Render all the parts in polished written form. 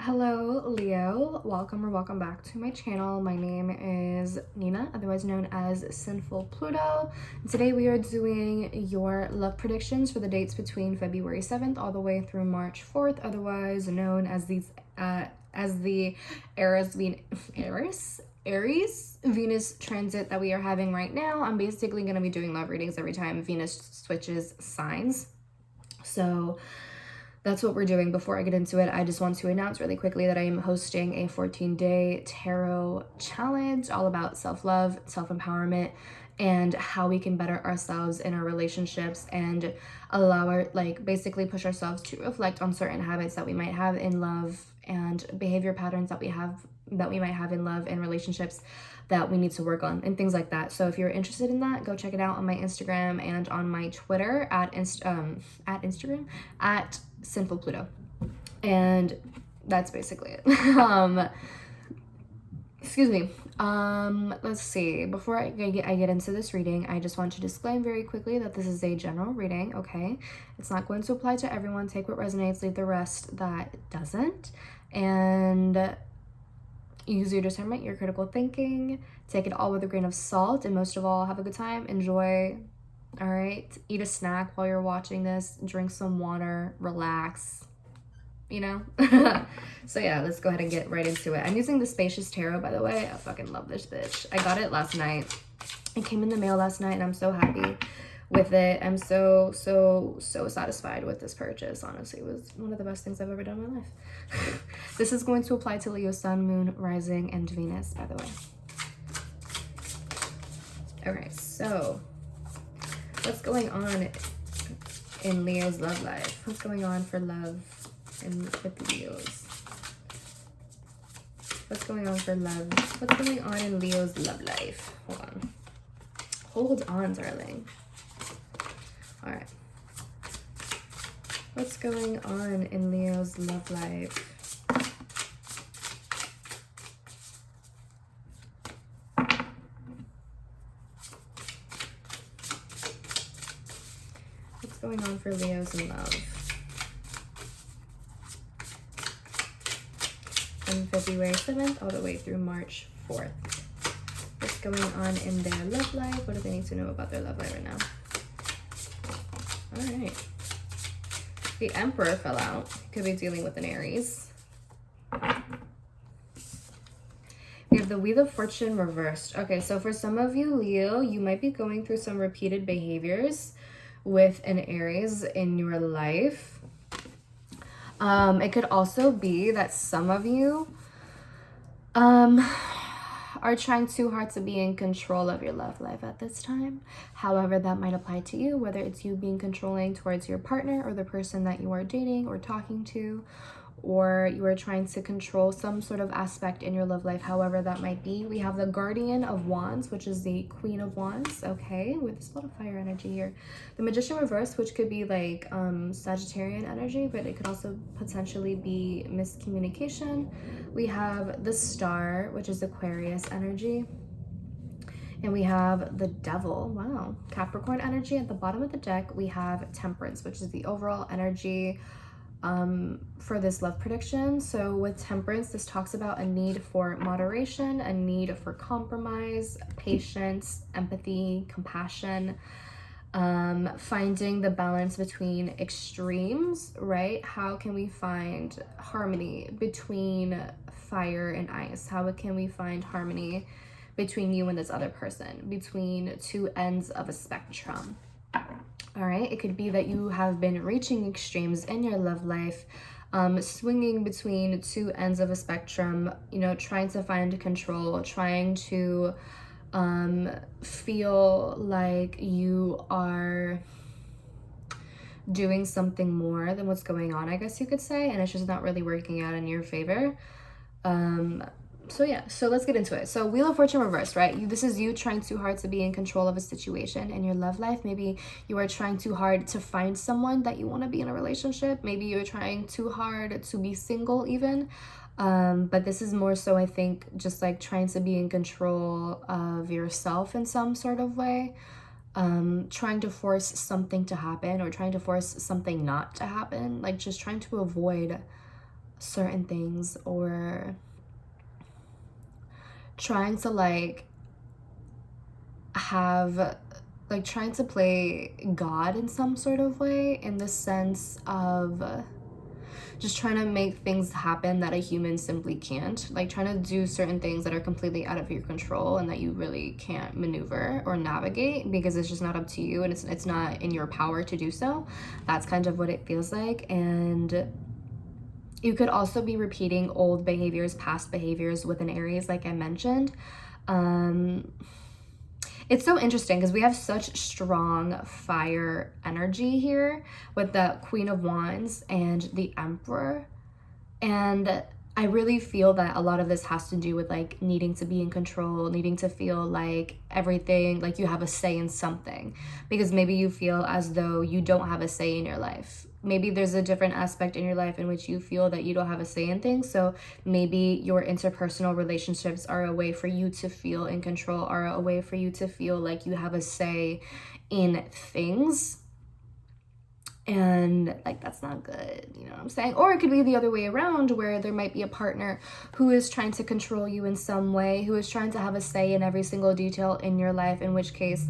Hello, Leo. Welcome or welcome back to my channel. My name is Nina, otherwise known as Sinfulpluto. Today we are doing your love predictions for the dates between February 7th all the way through March 4th, otherwise known as the Aries Venus transit that we are having right now. I'm basically going to be doing love readings every time Venus switches signs. So that's what we're doing. Before I get into it, I just want to announce really quickly that I am hosting a 14-day tarot challenge all about self-love, self-empowerment, and how we can better ourselves in our relationships and allow basically push ourselves to reflect on certain habits that we might have in love and behavior patterns that we might have in love and relationships that we need to work on and things like that. So if you're interested in that, go check it out on my Instagram and on my Twitter at Instagram at Sinfulpluto. And that's basically it. Excuse me. Let's see. Before I get into this reading, I just want to disclaim very quickly that this is a general reading, okay? It's not going to apply to everyone. Take what resonates, leave the rest that doesn't. And use your discernment, your critical thinking. Take it all with a grain of salt. And most of all, have a good time. Enjoy. All right? Eat a snack while you're watching this. Drink some water. Relax. You know? So yeah, let's go ahead and get right into it. I'm using the Spacious Tarot, by the way. I fucking love this bitch. I got it last night. It came in the mail last night and I'm so happy with it. I'm so satisfied with this purchase. Honestly, it was one of the best things I've ever done in my life. This is going to apply to Leo, Sun, Moon, Rising, and Venus, by the way. Okay, so what's going on in Leo's love life? What's going on for love with Leos? What's going on for love? What's going on in Leo's love life? Hold on. Hold on, darling. All right. What's going on in Leo's love life? What's going on for Leo's in love? From February 7th all the way through March 4th. What's going on in their love life? What do they need to know about their love life right now? All right. The Emperor fell out. Could be dealing with an Aries. We have the Wheel of Fortune reversed. Okay, so for some of you, Leo, you might be going through some repeated behaviors with an Aries in your life. It could also be that some of you are trying too hard to be in control of your love life at this time. However, that might apply to you, whether it's you being controlling towards your partner or the person that you are dating or talking to, or you are trying to control some sort of aspect in your love life, however that might be. We have the Guardian of Wands, which is the Queen of Wands, okay, with this lot of fire energy here. The Magician reversed, which could be like Sagittarian energy, but it could also potentially be miscommunication. We have the Star, which is Aquarius energy. And we have the Devil, wow, Capricorn energy. At the bottom of the deck, we have Temperance, which is the overall energy for this love prediction. So with Temperance, this talks about a need for moderation, a need for compromise, patience, empathy, compassion, finding the balance between extremes, right? How can we find harmony between fire and ice? How can we find harmony between you and this other person, between two ends of a spectrum? All right, it could be that you have been reaching extremes in your love life, swinging between two ends of a spectrum, you know, trying to find control, trying to feel like you are doing something more than what's going on, I guess you could say, and it's just not really working out in your favor. So yeah, so let's get into it. So Wheel of Fortune reversed, right? This is you trying too hard to be in control of a situation in your love life. Maybe you are trying too hard to find someone that you want to be in a relationship. Maybe you're trying too hard to be single even. But this is more so, I think, just like trying to be in control of yourself in some sort of way. Trying to force something to happen or trying to force something not to happen. Like just trying to avoid certain things, or trying to like have like trying to play God in some sort of way, in the sense of just trying to make things happen that a human simply can't, like trying to do certain things that are completely out of your control and that you really can't maneuver or navigate because it's just not up to you and it's not in your power to do so. That's kind of what it feels like. And you could also be repeating old behaviors, past behaviors with an Aries, like I mentioned. It's so interesting because we have such strong fire energy here with the Queen of Wands and the Emperor. And I really feel that a lot of this has to do with like needing to be in control, needing to feel like everything, like you have a say in something, because maybe you feel as though you don't have a say in your life. Maybe there's a different aspect in your life in which you feel that you don't have a say in things. So maybe your interpersonal relationships are a way for you to feel in control, are a way for you to feel like you have a say in things. And like, that's not good, you know what I'm saying? Or it could be the other way around, where there might be a partner who is trying to control you in some way, who is trying to have a say in every single detail in your life, in which case,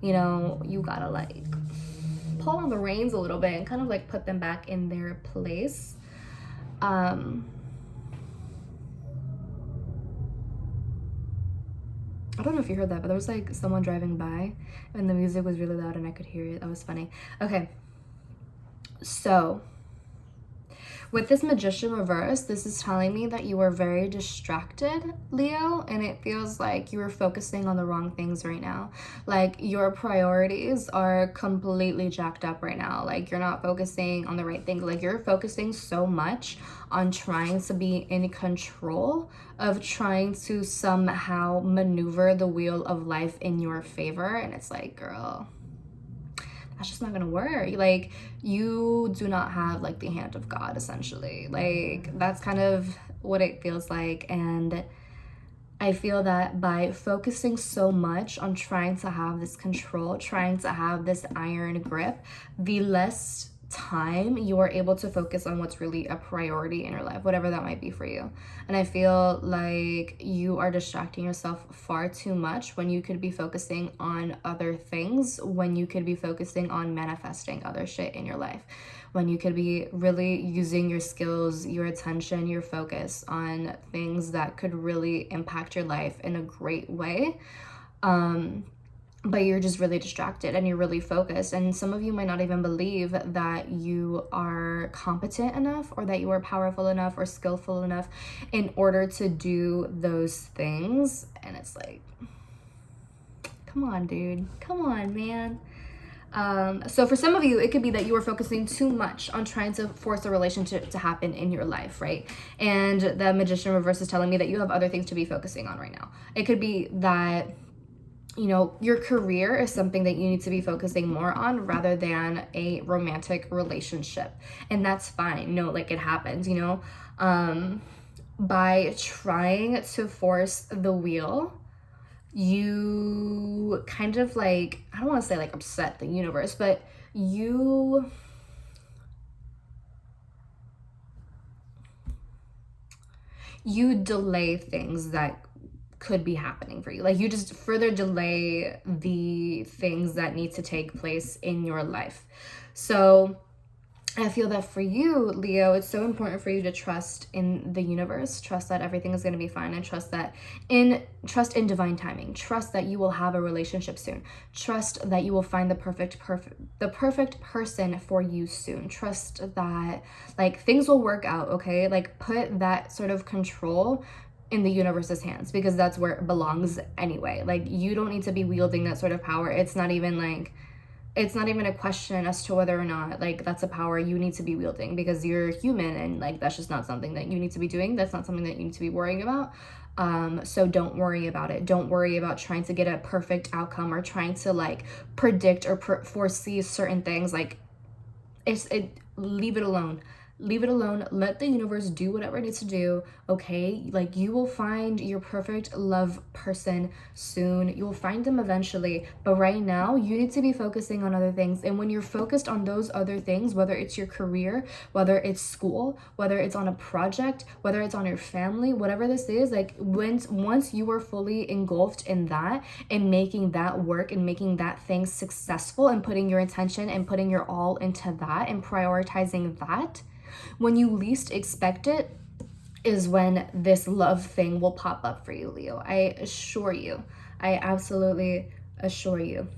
you know, you gotta like pull on the reins a little bit and kind of like put them back in their place. I don't know if you heard that, but there was like someone driving by and the music was really loud and I could hear it. That was funny. Okay. So with this Magician reverse, this is telling me that you are very distracted, Leo, and it feels like you are focusing on the wrong things right now. Like your priorities are completely jacked up right now. Like you're not focusing on the right things. Like you're focusing so much on trying to be in control, of trying to somehow maneuver the wheel of life in your favor. And it's like, girl, that's just not gonna work. Like you do not have like the hand of God, essentially. Like that's kind of what it feels like. And I feel that by focusing so much on trying to have this control, trying to have this iron grip, the less time you are able to focus on what's really a priority in your life, whatever that might be for you. And I feel like you are distracting yourself far too much when you could be focusing on other things, when you could be focusing on manifesting other shit in your life, when you could be really using your skills, your attention, your focus on things that could really impact your life in a great way. But you're just really distracted and you're really focused. And some of you might not even believe that you are competent enough, or that you are powerful enough or skillful enough in order to do those things. And it's like, come on, dude. Come on, man. So for some of you, it could be that you are focusing too much on trying to force a relationship to happen in your life, right? And the Magician reverse is telling me that you have other things to be focusing on right now. It could be that, you know, your career is something that you need to be focusing more on rather than a romantic relationship. And that's fine. No, like it happens, you know. By trying to force the wheel, you kind of like, I don't want to say like upset the universe, but you delay things that could be happening for you. Like you just further delay the things that need to take place in your life. So I feel that for you, Leo, it's so important for you to trust in the universe, trust that everything is going to be fine, and trust in divine timing. Trust that you will have a relationship soon. Trust that you will find the perfect person for you soon. Trust that like things will work out, okay? Like put that sort of control in the universe's hands, because that's where it belongs anyway. Like you don't need to be wielding that sort of power. It's not even a question as to whether or not like that's a power you need to be wielding, because you're human and like that's just not something that you need to be doing. That's not something that you need to be worrying about. So don't worry about it. Don't worry about trying to get a perfect outcome or trying to like predict or foresee certain things. Like leave it alone. Leave it alone. Let the universe do whatever it needs to do, okay? Like, you will find your perfect love person soon. You will find them eventually. But right now, you need to be focusing on other things. And when you're focused on those other things, whether it's your career, whether it's school, whether it's on a project, whether it's on your family, whatever this is, like, once you are fully engulfed in that and making that work and making that thing successful and putting your attention and putting your all into that and prioritizing that, when you least expect it is when this love thing will pop up for you, Leo. I assure you. I absolutely assure you.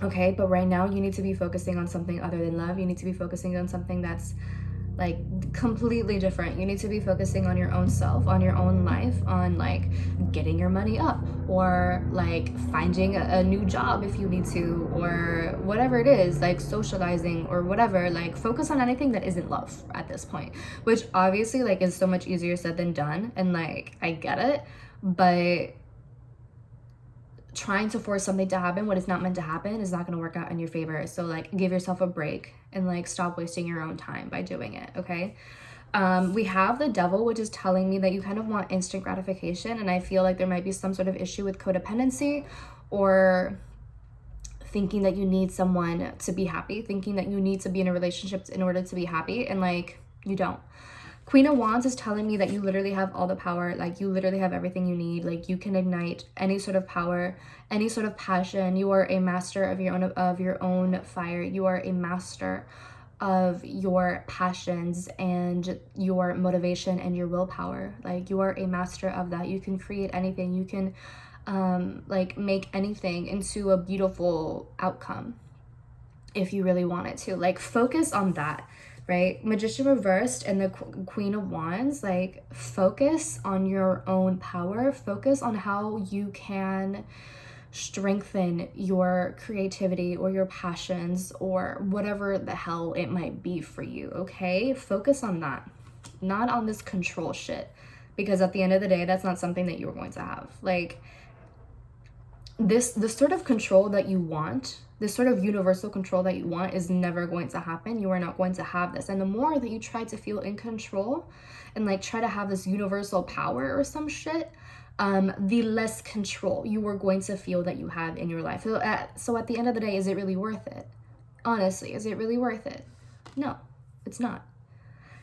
Okay, but right now you need to be focusing on something other than love. You need to be focusing on something that's like completely different. You need to be focusing on your own self, on your own life, on like getting your money up, or like finding a new job if you need to, or whatever it is, like socializing or whatever. Like, focus on anything that isn't love at this point, which obviously like is so much easier said than done, and like I get it, but trying to force something to happen when it's not meant to happen is not going to work out in your favor. So like, give yourself a break and like stop wasting your own time by doing it, okay? We have the devil, which is telling me that you kind of want instant gratification, and I feel like there might be some sort of issue with codependency, or thinking that you need someone to be happy, thinking that you need to be in a relationship in order to be happy, and like, you don't. Queen of Wands is telling me that you literally have all the power, like you literally have everything you need, like you can ignite any sort of power, any sort of passion. You are a master of your own fire. You are a master of your passions and your motivation and your willpower. Like, you are a master of that. You can create anything. You can like make anything into a beautiful outcome if you really want it to. Like, focus on that. Right? Magician reversed and the Queen of Wands, like, focus on your own power. Focus on how you can strengthen your creativity or your passions or whatever the hell it might be for you, okay? Focus on that, not on this control shit, because at the end of the day, that's not something that you're going to have. Like, the sort of control that you want, this sort of universal control that you want, is never going to happen. You are not going to have this. And the more that you try to feel in control and like try to have this universal power or some shit, the less control you are going to feel that you have in your life. So at the end of the day, is it really worth it? Honestly, is it really worth it? No, it's not.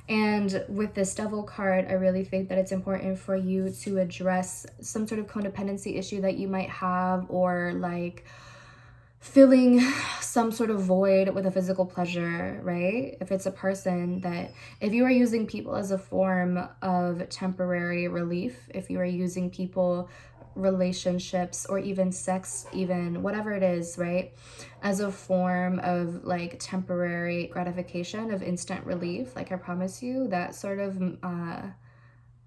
And with this devil card, I really think that it's important for you to address some sort of codependency issue that you might have, or like filling some sort of void with a physical pleasure, right? If it's a person that, if you are using people as a form of temporary relief, if you are using people, relationships, or even sex, even whatever it is, right, as a form of like temporary gratification, of instant relief, like, I promise you that sort of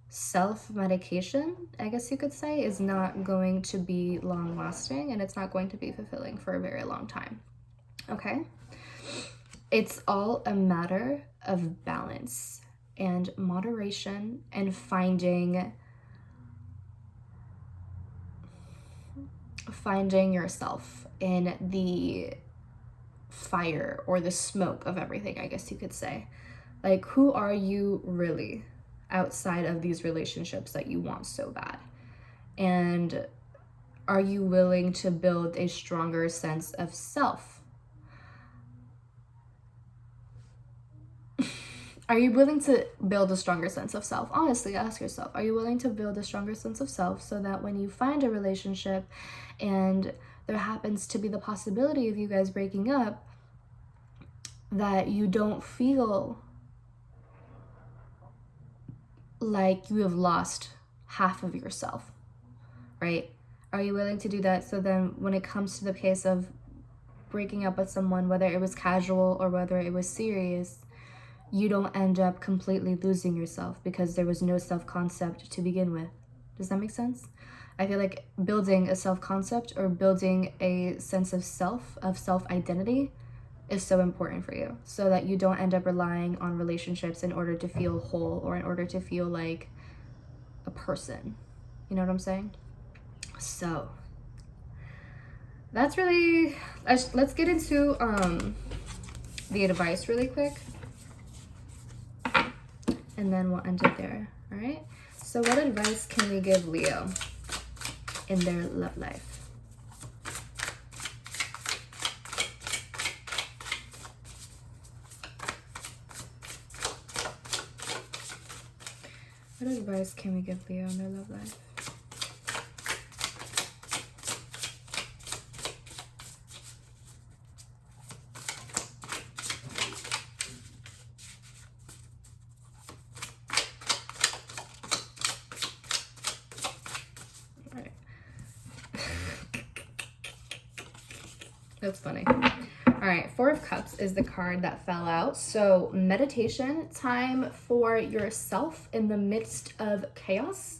self-medication, I guess you could say, is not going to be long-lasting, and it's not going to be fulfilling for a very long time, okay? It's all a matter of balance and moderation and finding yourself in the fire or the smoke of everything, I guess you could say. Like, who are you really outside of these relationships that you want so bad? And are you willing to build a stronger sense of self? Are you willing to build a stronger sense of self? Honestly, ask yourself, are you willing to build a stronger sense of self so that when you find a relationship and there happens to be the possibility of you guys breaking up, that you don't feel like you have lost half of yourself, right? Are you willing to do that so then when it comes to the case of breaking up with someone, whether it was casual or whether it was serious, you don't end up completely losing yourself because there was no self-concept to begin with? Does that make sense? I feel like building a self-concept or building a sense of self-identity is so important for you, so that you don't end up relying on relationships in order to feel whole or in order to feel like a person. You know what I'm saying? So that's really, let's get into the advice really quick. and then we'll end it there. All right. So what advice can we give Leo in their love life? What advice can we give Leo in their love life? All right. That's funny. All right, Four of Cups is the card that fell out. So meditation, time for yourself in the midst of chaos.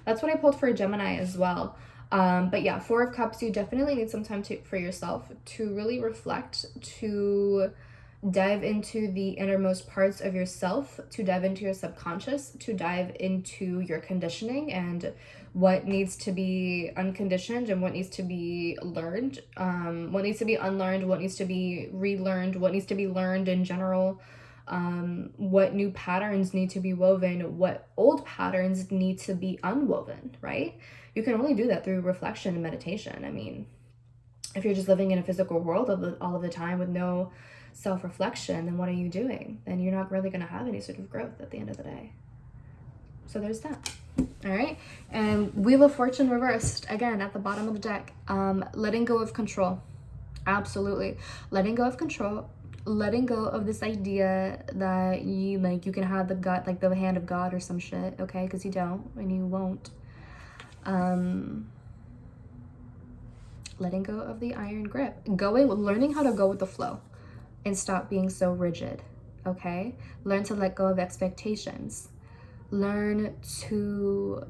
That's what I pulled for Gemini as well. But yeah, Four of Cups, you definitely need some time for yourself to really reflect, to dive into the innermost parts of yourself, to dive into your subconscious, to dive into your conditioning and what needs to be unconditioned and what needs to be learned, what needs to be unlearned, what needs to be relearned, what needs to be learned in general, what new patterns need to be woven, what old patterns need to be unwoven, right? You can only do that through reflection and meditation. I mean, if you're just living in a physical world all of the time with no self-reflection, then what are you doing? Then you're not really going to have any sort of growth at the end of the day. So there's that. All right. And Wheel of Fortune reversed again at the bottom of the deck. Letting go of control. Absolutely. Letting go of control. Letting go of this idea that you can have the God, like the hand of God or some shit. Okay. Because you don't and you won't. Letting go of the iron grip. Learning how to go with the flow. And stop being so rigid, okay? Learn to let go of expectations. Learn to...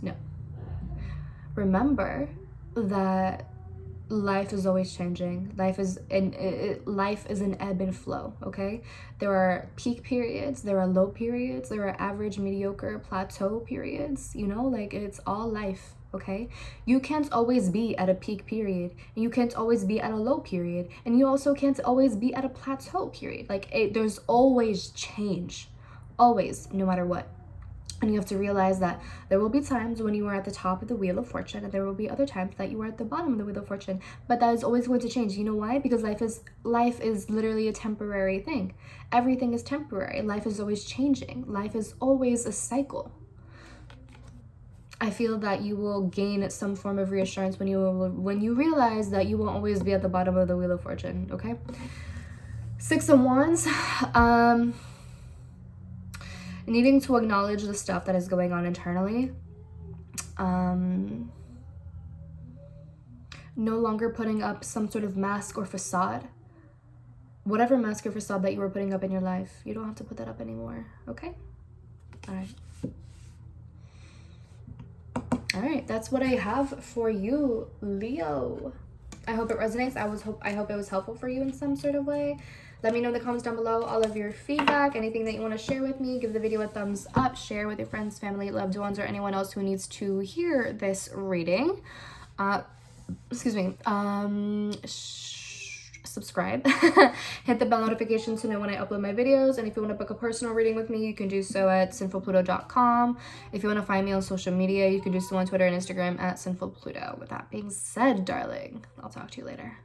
No. Remember that life is always changing. Life is an ebb and flow, okay? There are peak periods, there are low periods, there are average, mediocre, plateau periods, you know? Like, it's all life. Okay, you can't always be at a peak period, and you can't always be at a low period, and you also can't always be at a plateau period. Like, there's always change, always, no matter what. And you have to realize that there will be times when you are at the top of the Wheel of Fortune, and there will be other times that you are at the bottom of the Wheel of Fortune. But that is always going to change. You know why? Because life is literally a temporary thing. Everything is temporary. Life is always changing. Life is always a cycle. I feel that you will gain some form of reassurance when you realize that you won't always be at the bottom of the Wheel of Fortune, okay? Six of Wands, needing to acknowledge the stuff that is going on internally. No longer putting up some sort of mask or facade. Whatever mask or facade that you were putting up in your life, you don't have to put that up anymore, okay? All right. All right, that's what I have for you, Leo. I hope it resonates. I hope it was helpful for you in some sort of way. Let me know in the comments down below all of your feedback, anything that you want to share with me. Give the video a thumbs up, share with your friends, family, loved ones, or anyone else who needs to hear this reading. Excuse me. Subscribe. Hit the bell notification to know when I upload my videos. And if you want to book a personal reading with me, you can do so at sinfulpluto.com. If you want to find me on social media, you can do so on Twitter and Instagram at Sinfulpluto. With that being said, darling, I'll talk to you later.